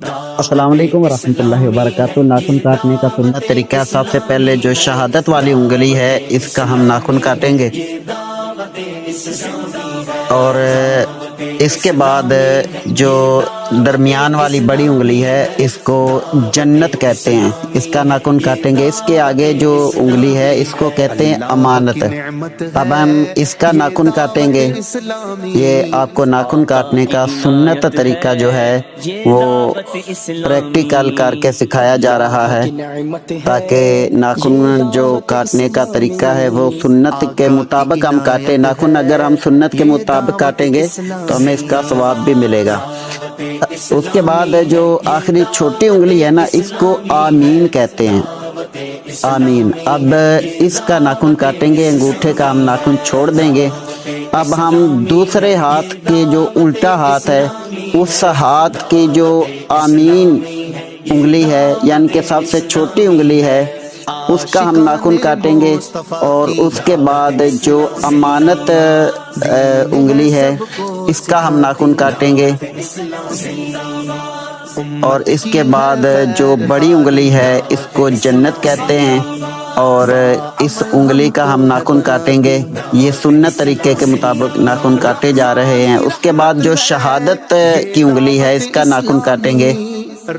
अस्सलाम वालेकुम वरहमतुल्लाहि वबरकातुहू। नाखून काटने का सुन्नत तरीका, सबसे पहले जो शहादत वाली उंगली है इसका हम नाखून काटेंगे और इसके बाद जो दरमियान वाली बड़ी उंगली है इसको जन्नत कहते हैं, इसका नाखून काटेंगे। इसके आगे जो उंगली है इसको कहते हैं अमानत। अब हम इसका नाखून काटेंगे। ये आपको नाखून काटने का सुन्नत तरीका जो है वो प्रैक्टिकल करके सिखाया जा रहा है, ताकि नाखून जो काटने का तरीका है वो सुन्नत के मुताबिक हम काटे। नाखून अगर हम सुन्नत के मुताबिक काटेंगे तो हमें इसका सवाब भी मिलेगा। उसके बाद जो आखिरी छोटी उंगली है ना, इसको आमीन कहते हैं, आमीन। अब इसका नाखून काटेंगे, अंगूठे का हम नाखून छोड़ देंगे। अब हम दूसरे हाथ के जो उल्टा हाथ है उस हाथ की जो आमीन उंगली है यानी कि सबसे छोटी उंगली है उसका हम नाखून काटेंगे और उसके बाद जो अमानत उंगली है इसका हम नाखून काटेंगे और इसके बाद जो बड़ी उंगली है इसको जन्नत कहते हैं और इस उंगली का हम नाखून काटेंगे। ये सुन्नत तरीके के मुताबिक नाखून काटे जा रहे हैं। उसके बाद जो शहादत की उंगली है इसका नाखून काटेंगे।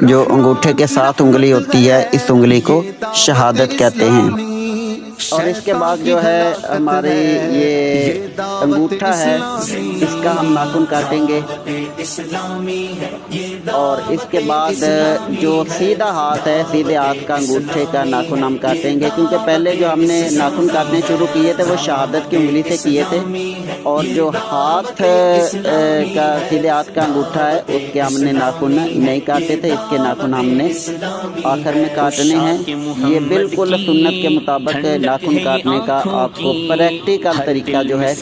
जो अंगूठे के साथ उंगली होती है इस उंगली को शहादत कहते हैं। और इसके बाद जो है हमारे ये अंगूठा है इसका हम नाखून काटेंगे और इसके बाद जो सीधा हाथ है सीधे हाथ का अंगूठे का नाखून हम काटेंगे, क्योंकि पहले जो हमने नाखून काटने शुरू किए थे वो शहादत की उंगली से किए थे और जो हाथ का सीधे हाथ का अंगूठा है उसके हमने नाखून नहीं काटे थे, इसके नाखून हमने आखिर में काटने हैं। ये बिल्कुल सुन्नत के मुताबिक नाखून काटने का आपको प्रैक्टिकल तरीका जो है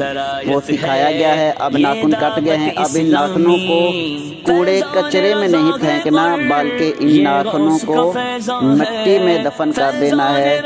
वो सिखाया गया है। अब नाखून कट गए हैं, अब इन नाखूनों को कूड़े कचरे में नहीं फेंकना बल्कि इन नाखूनों को मिट्टी में दफन कर देना है